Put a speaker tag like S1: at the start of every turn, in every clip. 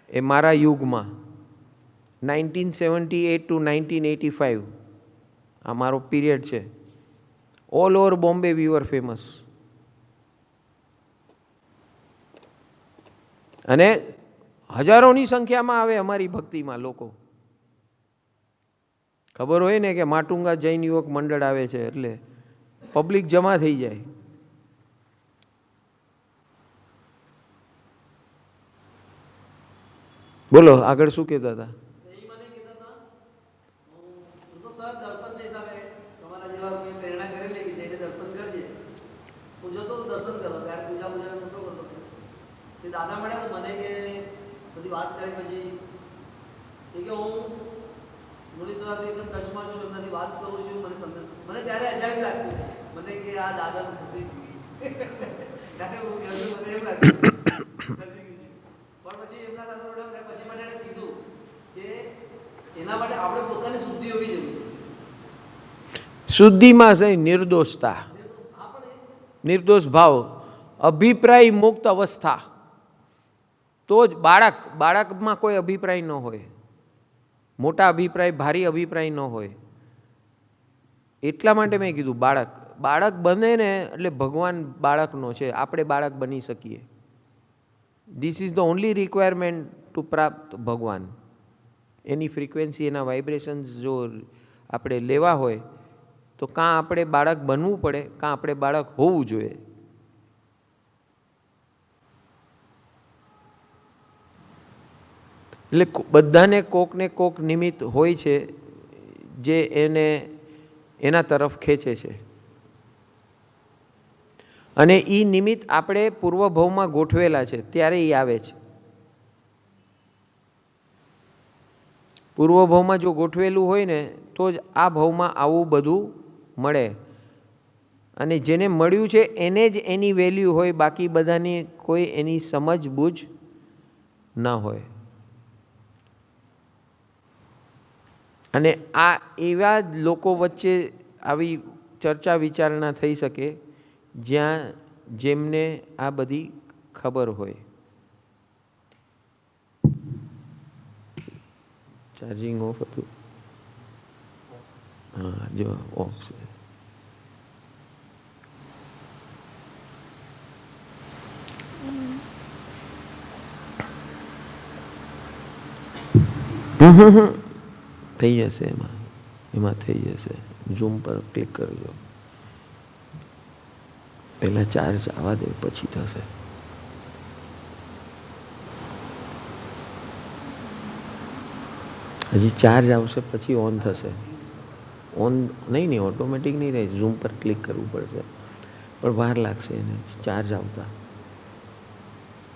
S1: એ મારા યુગમાં 1978 to 1985 આ મારો પીરિયડ છે. ઓલ ઓવર બોમ્બે વી વર ફેમસ. અને હજારોની સંખ્યામાં આવે અમારી ભક્તિમાં લોકો. ખબર હોય ને કે માટુંગા જૈન યુવક મંડળ આવે છે એટલે પબ્લિક જમા થઈ જાય. બોલો આગળ શું કહેતા હતા?
S2: દાદા મળ્યા તો મને કે બધી વાત કરી પછી કે હું મુનિ સાથે એકદમ ટચમાં છું, એમનાથી વાત કરું છું, મને ત્યારે અજાયબ લાગતું મને કે આ દાદાનું ખસી ત્યારે હું ગયું મને એવું લાગ્યું ખસી ગયું. પણ પછી એમના સાથે મળ્યા પછી મને એણે કીધું કે એના માટે આપણે પોતાની શુદ્ધિ હોવી જોઈએ.
S1: શુદ્ધિમાં છે નિર્દોષતા, નિર્દોષ ભાવ, અભિપ્રાય મુક્ત અવસ્થા. તો જ બાળકમાં કોઈ અભિપ્રાય ન હોય, મોટા અભિપ્રાય, ભારી અભિપ્રાય ન હોય. એટલા માટે મેં કીધું બાળક બને ને એટલે ભગવાન બાળકનો છે, આપણે બાળક બની શકીએ. This is the only requirement to પ્રાપ્ત ભગવાન. એની ફ્રીક્વન્સી, એના વાઇબ્રેશન્સ જો આપણે લેવા હોય તો કાં આપણે બાળક બનવું પડે, કાં આપણે બાળક હોવું જોઈએ. એટલે બધાને કોક ને કોક નિમિત્ત હોય છે જે એને એના તરફ ખેંચે છે. અને એ નિમિત્ત આપણે પૂર્વભાવમાં ગોઠવેલા છે ત્યારે એ આવે છે. પૂર્વભાવમાં જો ગોઠવેલું હોય ને તો જ આ ભાવમાં આવું બધું મળે. અને જેને મળ્યું છે એને જ એની વેલ્યુ હોય, બાકી બધાની કોઈ એની સમજ બૂਝ ન હોય. અને આ એવા જ લોકો વચ્ચે આવી ચર્ચા વિચારણા થઈ શકે જ્યાં જેમને આ બધી ખબર હોય. ચાર્જિંગ ઓફ હતું? હા જો ઓફ છે. થઈ જશે, એમાં થઈ જશે. ઝૂમ પર ક્લિક કરજો. પહેલાં ચાર્જ આવવા દે પછી થશે. હજી ચાર્જ આવશે પછી ઓન થશે. ઓન નહીં ઓટોમેટિક નહીં રહે. ઝૂમ પર ક્લિક કરવું પડશે, પણ વાર લાગશે એને ચાર્જ આવતા.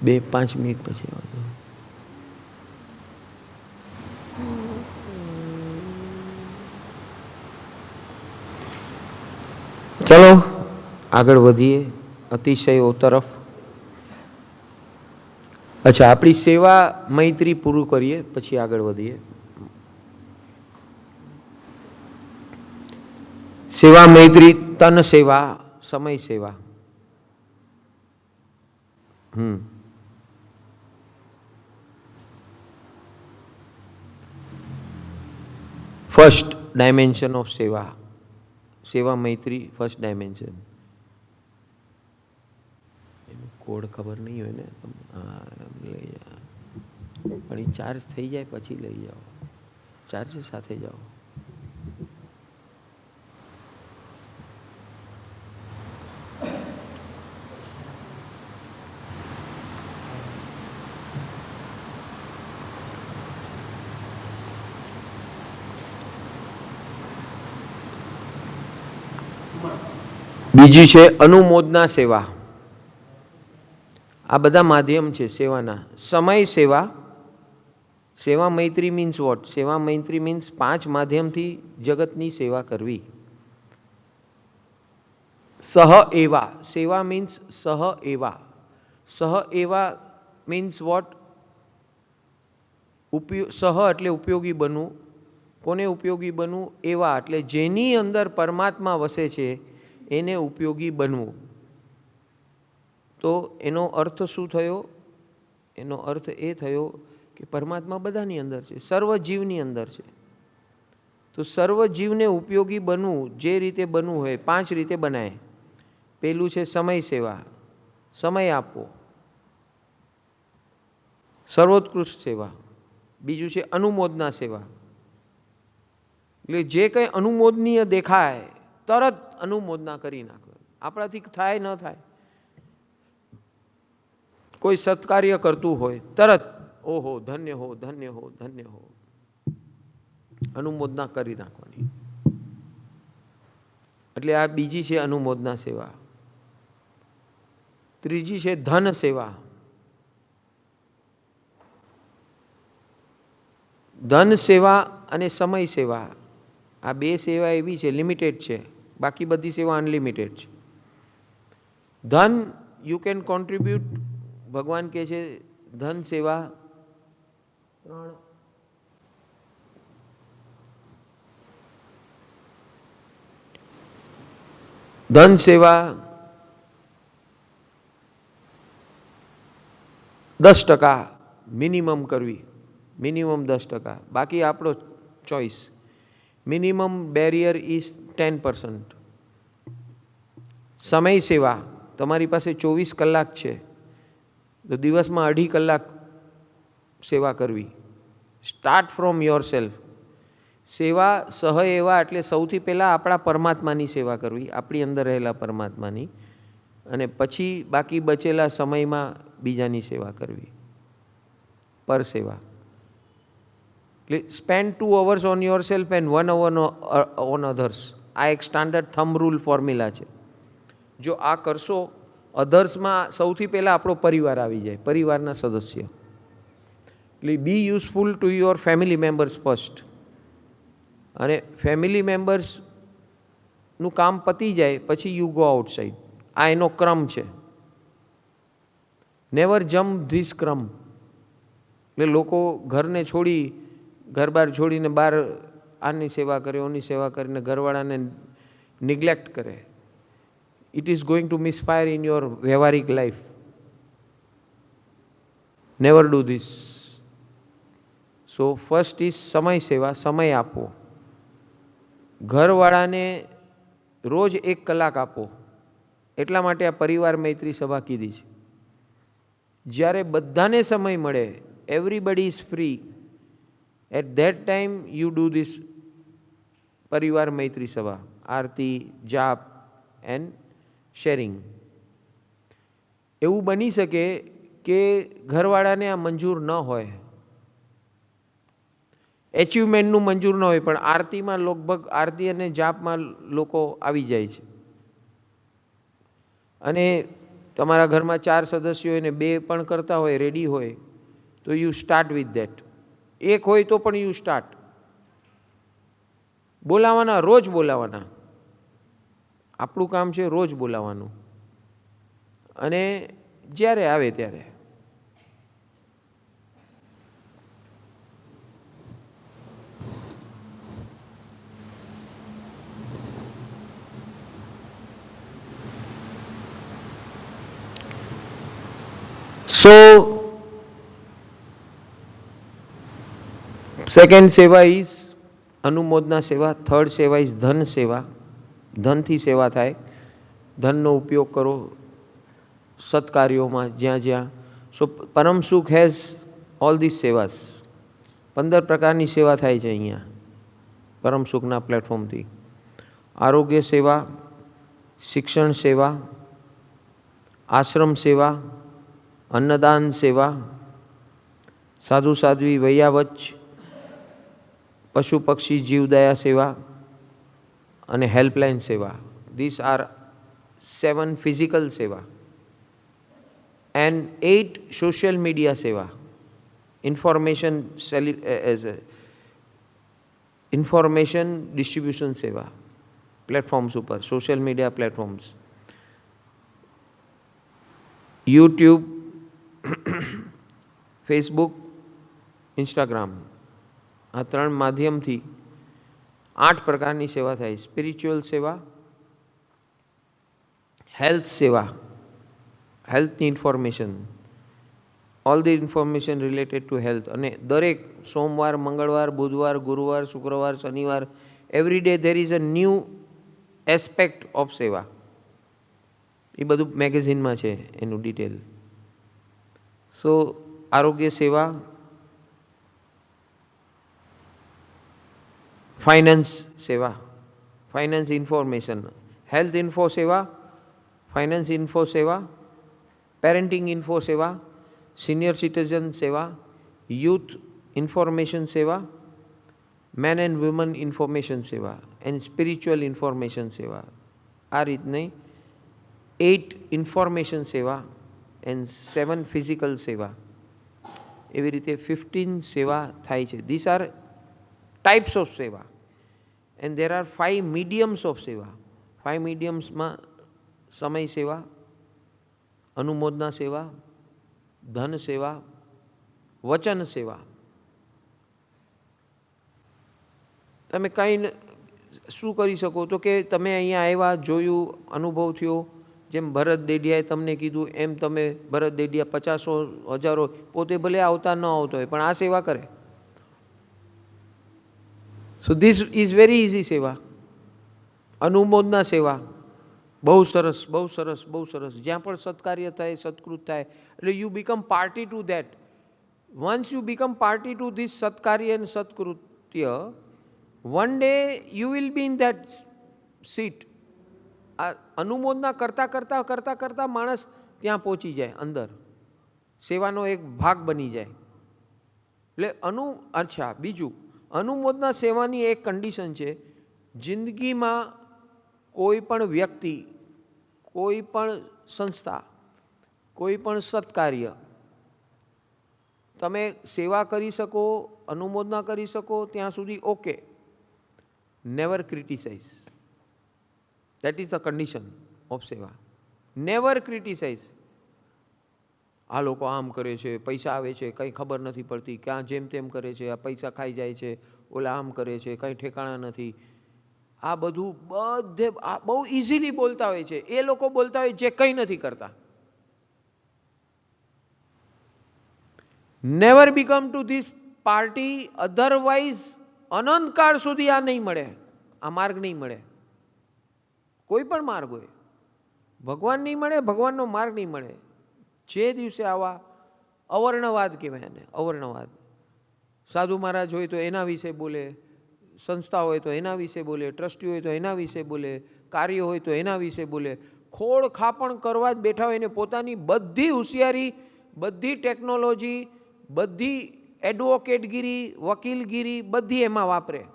S1: 2-5 મિનિટ પછી આવશે. ચલો આગળ વધીએ અતિશયો તરફ. અચ્છા, આપણી સેવા મૈત્રી પૂરું કરીએ પછી આગળ વધીએ. સેવા મૈત્રી, તન સેવા, સમય સેવા. ફર્સ્ટ ડાયમેન્શન ઓફ સેવા, સેવા મૈત્રી ફર્સ્ટ ડાયમેન્શન. એનો કોડ ખબર નહીં હોય ને, લઈ જાઓ. પણ એ ચાર્જ થઈ જાય પછી લઈ જાઓ. ચાર્જ સાથે જાઓ. બીજી છે અનુમોદના સેવા. આ બધા માધ્યમ છે સેવાના. સમય સેવા, સેવા મૈત્રી મીન્સ વોટ? સેવા મૈત્રી મીન્સ 5 માધ્યમથી જગતની સેવા કરવી. સહ એવા, સેવા મીન્સ સહ એવા. સહ એવા મીન્સ વોટ? સહ એટલે ઉપયોગી બનવું. કોને ઉપયોગી બનવું? એવા એટલે જેની અંદર પરમાત્મા વસે છે એને ઉપયોગી બનવું. તો એનો અર્થ શું થયો? એનો અર્થ એ થયો કે પરમાત્મા બધાની અંદર છે, સર્વ જીવની અંદર છે. તો સર્વ જીવને ઉપયોગી બનવું જે રીતે બનવું હોય 5 રીતે બનાય. પહેલું છે સમય સેવા, સમય આપવો, સર્વોત્કૃષ્ટ સેવા. બીજું છે અનુમોદના સેવા, એટલે જે કંઈ અનુમોદનીય દેખાય તરત અનુમોદના કરી નાખો. આપણાથી થાય ન થાય, કોઈ સત્કાર્ય કરતું હોય તરત ઓહો ધન્ય હો ધન્ય હો ધન્ય હો, અનુમોદના કરી નાખવાની. એટલે આ બીજી છે અનુમોદના સેવા. ત્રીજી છે ધન સેવા. ધન સેવા અને સમય સેવા, આ 2 સેવા એવી છે લિમિટેડ છે, બાકી બધી સેવા અનલિમિટેડ છે. ધન યુ કેન કોન્ટ્રીબ્યુટ, ભગવાન કહે છે ધન સેવા 3. ધન સેવા 10% મિનિમમ કરવી, મિનિમમ 10%. બાકી આપણો ચોઈસ. Minimum barrier is 10%. સમય સેવા, તમારી પાસે 24 કલાક છે તો દિવસમાં 2.5 કલાક સેવા કરવી. Start from your self. સેવા સહ એવા એટલે સૌથી પહેલાં આપણા પરમાત્માની સેવા કરવી, આપણી અંદર રહેલા પરમાત્માની, અને પછી બાકી બચેલા સમયમાં બીજાની સેવા કરવી, પર સેવા. એટલે spend 2 hours on your self and 1 hour on others. આ એક સ્ટાન્ડર્ડ થંબ રૂલ ફોર્મ્યુલા છે. જો આ કરશો, અધર્સમાં સૌથી પહેલાં આપણો પરિવાર આવી જાય, પરિવારના સદસ્ય. એટલે be useful to your family members first, અને ફેમિલી મેમ્બર્સનું કામ પતી જાય પછી યુ ગો આઉટસાઇડ. આ એનો ક્રમ છે. નેવર જમ્પ ધીસ ક્રમ. એટલે લોકો ઘરને છોડી, ઘર બાર છોડીને બહાર આની સેવા કરે, ઓની સેવા કરીને ઘરવાળાને નિગ્લેક્ટ કરે. It is going to misfire in your વ્યવહારિક life. Never do this. So first is સમય સેવા, સમય આપો. ઘરવાળાને રોજ 1 કલાક આપો. એટલા માટે આ પરિવાર મૈત્રી સભા કીધી છે. જ્યારે બધાને સમય મળે, everybody is free, at that time you do this પરિવાર મૈત્રી સભા, આરતી, જાપ એન્ડ શેરિંગ. એવું બની શકે કે ઘરવાળાને આ મંજૂર ન હોય, એચિવમેન્ટનું મંજૂર ન હોય, પણ આરતીમાં લગભગ આરતી અને જાપમાં લોકો આવી જાય છે. અને તમારા ઘરમાં 4 સદસ્યો હોય ને 2 પણ કરતા હોય, રેડી હોય, તો યુ સ્ટાર્ટ વિથ ધેટ. 1 હોય તો પણ યુ સ્ટાર્ટ. બોલાવાના, રોજ બોલાવાના. આપણું કામ છે રોજ બોલાવાનું, અને જ્યારે આવે ત્યારે. So, second સેવા ઇઝ અનુમોદના સેવા. થર્ડ સેવા ઇઝ ધન સેવા. ધનથી સેવા થાય, ધનનો ઉપયોગ કરો સત્કાર્યોમાં જ્યાં જ્યાં. સો પરમ સુખ હેઝ ઓલ ધીસ સેવાસ. 15 પ્રકારની સેવા થાય છે અહીંયા પરમ સુખના પ્લેટફોર્મથી. આરોગ્ય સેવા, શિક્ષણ સેવા, આશ્રમ સેવા, અન્નદાન સેવા, સાધુ સાધ્વી વૈયાવચ, પશુ પક્ષી જીવદયા સેવા અને હેલ્પલાઇન સેવા. ધીસ આર 7 ફિઝિકલ સેવા એન્ડ 8 સોશિયલ મીડિયા સેવા. ઇન્ફોર્મેશન ડિસ્ટ્રીબ્યુશન સેવા પ્લેટફોર્મ્સ ઉપર, social media platforms, YouTube, Facebook, Instagram, આ 3 માધ્યમથી 8 પ્રકારની સેવા થાય. સ્પિરિચ્યુઅલ સેવા, હેલ્થ સેવા, હેલ્થની information, all the information related to health. અને દરેક સોમવાર, મંગળવાર, બુધવાર, ગુરુવાર, શુક્રવાર, શનિવાર, every day there is a new aspect of seva. એ બધું મેગેઝિનમાં છે એનું ડિટેલ. સો આરોગ્ય સેવા, ફાઇનાન્સ સેવા, ફાઇનાન્સ ઇન્ફોર્મેશન, હેલ્થ ઇન્ફો સેવા, ફાઇનાન્સ ઇન્ફો સેવા, પેરેન્ટિંગ ઇન્ફો સેવા, સિનિયર સિટીઝન સેવા, યુથ ઇન્ફોર્મેશન સેવા, મેન એન્ડ વુમન ઇન્ફોર્મેશન સેવા એન્ડ સ્પિરિચ્યુઅલ ઇન્ફોર્મેશન સેવા. આ રીતની 8 ઇન્ફોર્મેશન સેવા એન્ડ 7 ફિઝિકલ સેવા. એવી રીતે 15 સેવા થાય છે. ધીસ આર ટાઈપ્સ ઓફ સેવા and there are 5 mediums of સેવા. 5 મીડિયમ્સમાં સમય સેવા, અનુમોદના સેવા, ધન સેવા, વચન સેવા. તમે કંઈ શું કરી શકો તો કે તમે અહીંયા આવ્યા, જોયું, અનુભવ થયો, જેમ ભરત દેડિયાએ તમને કીધું એમ તમે ભરત દેડિયા 50 હજારો પોતે ભલે આવતા ન આવતો હોય પણ આ સેવા કરે. So this is very easy સેવા. અનુમોદના સેવા બહુ સરસ, બહુ સરસ, બહુ સરસ. જ્યાં પણ સત્કાર્ય થાય, સત્કૃત થાય એટલે you become party to that. Once you become party to this સત્કાર્ય એન્ડ સત્કૃત્ય, one day you will be in that seat. આ અનુમોદના કરતાં કરતાં કરતાં કરતાં માણસ ત્યાં પહોંચી જાય, અંદર સેવાનો એક ભાગ બની જાય. એટલે અચ્છા, બીજું અનુમોદના સેવાની એક કન્ડિશન છે, જિંદગીમાં કોઈ પણ વ્યક્તિ, કોઈ પણ સંસ્થા, કોઈ પણ સત્કાર્ય તમે સેવા કરી શકો, અનુમોદના કરી શકો ત્યાં સુધી okay. Never criticise. That is the condition of seva. Never criticise. આ લોકો આમ કરે છે, પૈસા આવે છે, કંઈ ખબર નથી પડતી, ક્યાં જેમ તેમ કરે છે, આ પૈસા ખાઈ જાય છે, ઓલા આમ કરે છે, કંઈ ઠેકાણા નથી. આ બધું બધે બહુ ઇઝીલી બોલતા હોય છે. એ લોકો બોલતા હોય જે કંઈ નથી કરતા. Never become to this party, otherwise અનંતકાળ સુધી આ નહીં મળે, આ માર્ગ નહીં મળે. કોઈ પણ માર્ગ હોય, ભગવાન નહીં મળે, ભગવાનનો માર્ગ નહીં મળે. જે દિવસે આવા અવર્ણવાદ કહેવાય એને, અવર્ણવાદ. સાધુ મહારાજ હોય તો એના વિશે બોલે, સંસ્થા હોય તો એના વિશે બોલે, ટ્રસ્ટી હોય તો એના વિશે બોલે, કાર્ય હોય તો એના વિશે બોલે. ખોળ ખાપણ કરવા જ બેઠા હોય ને પોતાની બધી હોશિયારી, બધી ટેકનોલોજી, બધી એડવોકેટગીરી, વકીલગીરી બધી એમાં વાપરે.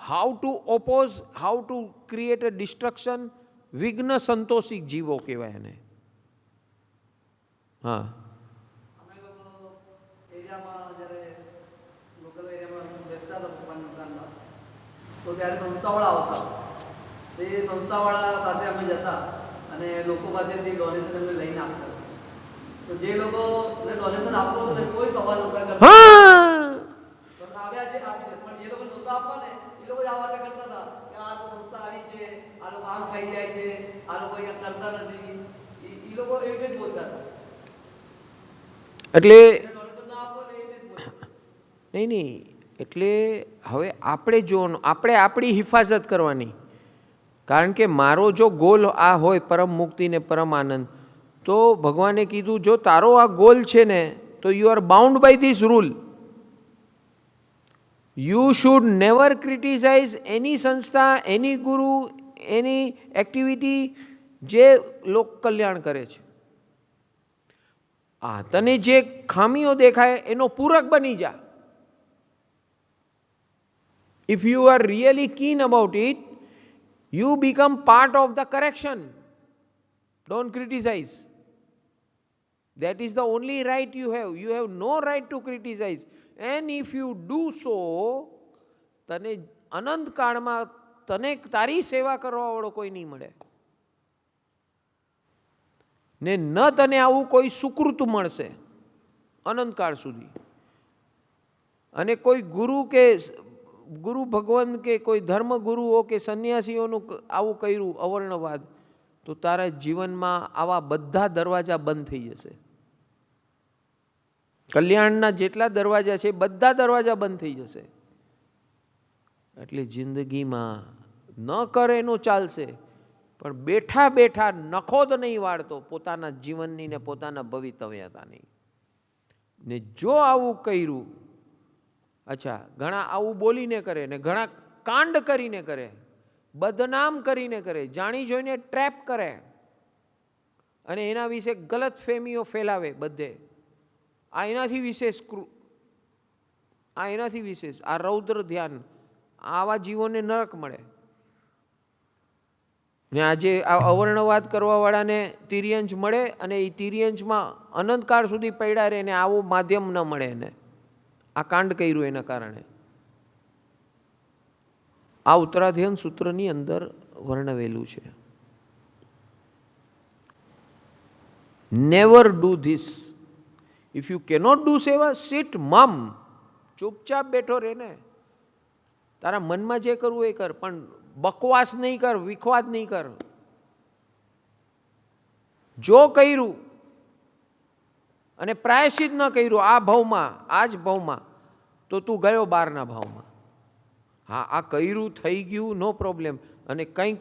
S1: How to oppose, how to create a destruction. વિઘ્ન સંતોષિક જીવો કહેવાય એને. હા,
S2: અમે લોકો એરિયામાં જ્યારે લોકલ એરિયામાં બેસતા હતા પપ્પાની દુકાનમાં, તો ત્યારે સંસ્થાવાળા આવતા. તો એ સંસ્થાવાળા સાથે અમે જતા અને લોકો પાસેથી ડોનેશન અમે લઈને આપતા. તો જે લોકોને ડોનેશન આપવું હતું ને કોઈ સવાલ નહોતા કરતા. આવ્યા છે આપી દે, પણ જે લોકો નહોતા આપવા ને એ લોકો જ આ વાત કરતા હતા કે આ તો સંસ્થા આવી છે, આ લોકો આમ ખાઈ જાય છે, આ લોકો અહીંયા કરતા નથી. એ લોકો એવી રીતે જ બોલતા હતા.
S1: એટલે નહીં, એટલે હવે આપણે જો આપણે આપણી હિફાજત કરવાની. કારણ કે મારો જો ગોલ આ હોય પરમ મુક્તિ ને પરમ આનંદ, તો ભગવાને કીધું જો તારો આ ગોલ છે ને તો you are bound by this rule. You should never criticise any સંસ્થા, એની ગુરુ, એની એક્ટિવિટી જે લોક કલ્યાણ કરે છે. તને જે ખામીઓ દેખાય એનો પૂરક બની જા. If you are really keen about it, you become part of the correction. Don't criticize. That is the only right you have. You have no right to criticize. And if you do so, તને અનંત કાળમાં તને તારી સેવા કરવાવાળો કોઈ નહીં મળે ને ન તને આવું કોઈ સુકૃત મળશે અનંતકાળ સુધી. અને કોઈ ગુરુ કે ગુરુ ભગવાન કે કોઈ ધર્મગુરુઓ કે સંન્યાસીઓનું આવું કર્યું અવર્ણવાદ, તો તારા જીવનમાં આવા બધા દરવાજા બંધ થઈ જશે. કલ્યાણના જેટલા દરવાજા છે બધા દરવાજા બંધ થઈ જશે. એટલે જિંદગીમાં ન કરે એનું ચાલશે, પણ બેઠા બેઠા નખોદ નહીં વાળતો પોતાના જીવનની ને પોતાના ભવિતવ્યતાની. ને જો આવું કર્યું, અચ્છા ઘણા આવું બોલીને કરે ને ઘણા કાંડ કરીને કરે, બદનામ કરીને કરે, જાણી જોઈને ટ્રેપ કરે અને એના વિશે ગલત ફેમીઓ ફેલાવે બધે. આ એનાથી વિશેષ આ રૌદ્ર ધ્યાન, આવા જીવોને નરક મળે. ને આજે આ અવર્ણવાદ કરવાવાળાને તિર્યંશ મળે અને એ તિર્યંશમાં અનંતકાળ સુધી પડ્યા રહે ને આવું માધ્યમ ન મળે એને. આ કાંડ કર્યું એના કારણે. આ ઉત્તરાધ્યયન સૂત્રની અંદર વર્ણવેલું છે. Never do this. If you cannot do સેવા, સિટ મમ. ચૂપચાપ બેઠો રહે ને. તારા મનમાં જે કરવું એ કર, પણ બકવાસ નહીં કર, વિખવાદ નહીં કર. જો કર્યું અને પ્રાયશ્ચિત ન કર્યું આ ભાવમાં, આ જ ભાવમાં, તો તું ગયો બહારના ભાવમાં. હા, આ કર્યું થઈ ગયું, નો પ્રોબ્લેમ, અને કંઈક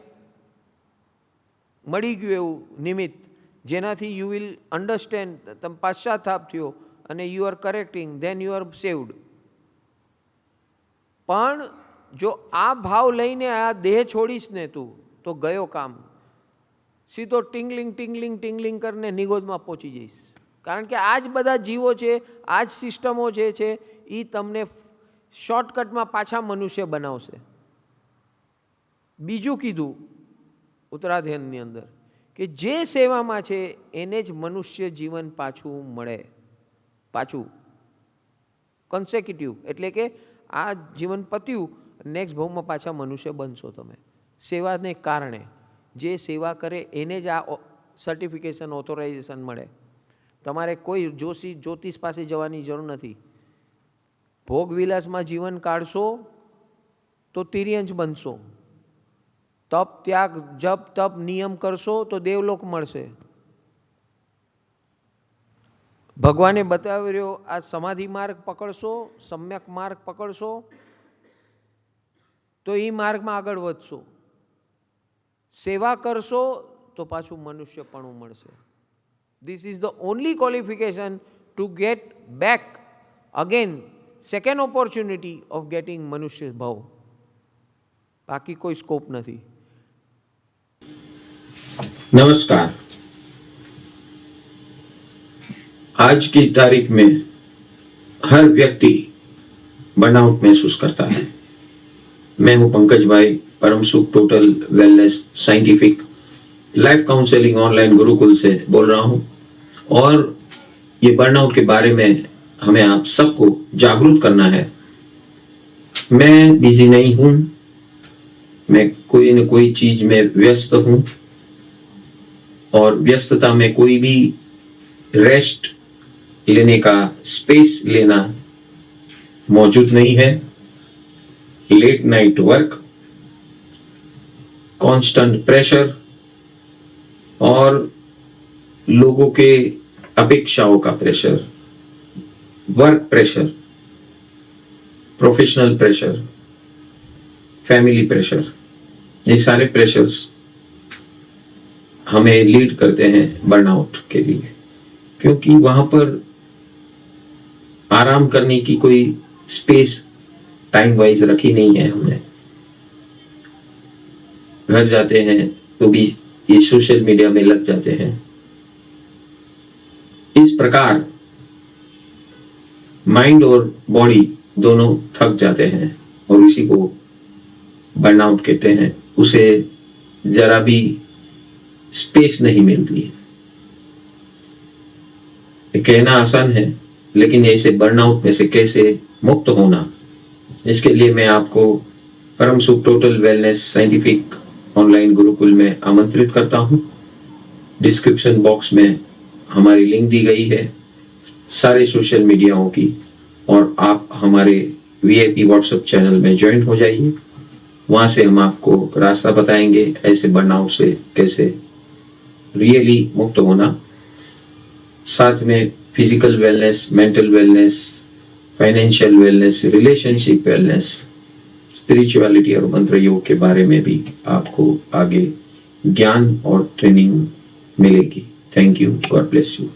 S1: મળી ગયું એવું નિમિત્ત જેનાથી યુ વિલ અન્ડરસ્ટેન્ડ, તમે પશ્ચાતાપ થયો અને you are correcting, then you are saved. પણ જો આ ભાવ લઈને આ દેહ છોડીશ ને તું, તો ગયો કામ. સીધો ટિંગલિંગ ટિંગલિંગ ટિંગલિંગ કરીને નિગોદમાં પહોંચી જઈશ. કારણ કે આ જ બધા જીવો છે, આ જ સિસ્ટમો જે છે એ તમને શોર્ટકટમાં પાછા મનુષ્ય બનાવશે. બીજું કીધું ઉત્તરાધ્યયનની અંદર કે જે સેવામાં છે એને જ મનુષ્ય જીવન પાછું મળે, પાછું કન્સેક્યુટિવ. એટલે કે આ જીવન પત્યું, નેક્સ્ટ ભાવમાં પાછા મનુષ્ય બનશો તમે. સેવાને કારણે જે સેવા કરે એને જ આ સર્ટિફિકેશન, ઓથોરાઇઝેશન મળે. તમારે કોઈ જ્યોતિષ પાસે જવાની જરૂર નથી. ભોગવિલાસમાં જીવન કાઢશો તો તિર્યંશ બનશો. તપ, ત્યાગ, જપ, તપ, નિયમ કરશો તો દેવલોક મળશે. ભગવાને બતાવ્યો આ સમાધિ માર્ગ પકડશો, સમ્યક માર્ગ પકડશો તો એ માર્ગમાં આગળ વધશો. સેવા કરશો તો પાછું મનુષ્યપણું મળશે. This is the only qualification to get back again, second opportunity of getting મનુષ્ય ભાવ. બાકી કોઈ સ્કોપ નથી.
S3: नमस्कार. आज की तारीख में हर व्यक्ति बर्नआउट महसूस करता है. मैं हूं पंकज भाई, परम सुख total wellness scientific life counselling online Gurukul से बोल रहा हूं. और ये बर्नआउट के बारे में हमें आप सबको जागरूक करना है. मैं बिजी नहीं हूं, मैं कोई न कोई चीज में व्यस्त हूं और व्यस्तता में कोई भी रेस्ट लेने का स्पेस लेना मौजूद नहीं है. Late night work, constant pressure और लोगों के अपेक्षाओं का pressure, work pressure, professional pressure, family pressure, ये सारे प्रेशर्स हमें लीड करते हैं बर्नआउट के लिए. क्योंकि वहां पर आराम करने की कोई स्पेस टाइम वाइज रखी नहीं है हमने. घर जाते हैं तो भी ये सोशल मीडिया में लग जाते हैं. इस प्रकार माइंड और बॉडी दोनों थक जाते हैं और इसी को बर्नआउट कहते हैं. उसे जरा भी स्पेस नहीं मिलती है. कहना आसान है, लेकिन ऐसे बर्नआउट में से कैसे मुक्त होना, इसके लिए मैं आपको परम सुख total wellness scientific online Gurukul में आमंत्रित करता हूं. डिस्क्रिप्शन बॉक्स में हमारी लिंक दी गई है सारे सोशल मीडियाओं की, और आप हमारे VIP व्हाट्सएप चैनल में ज्वाइन हो जाइए. वहां से हम आपको रास्ता बताएंगे ऐसे बर्नआउट से कैसे रियली मुक्त होना. साथ में physical wellness, mental wellness, financial wellness, relationship wellness, spirituality और मंत्र योग के बारे में भी आपको आगे ज्ञान और ट्रेनिंग मिलेगी। Thank you, God bless you.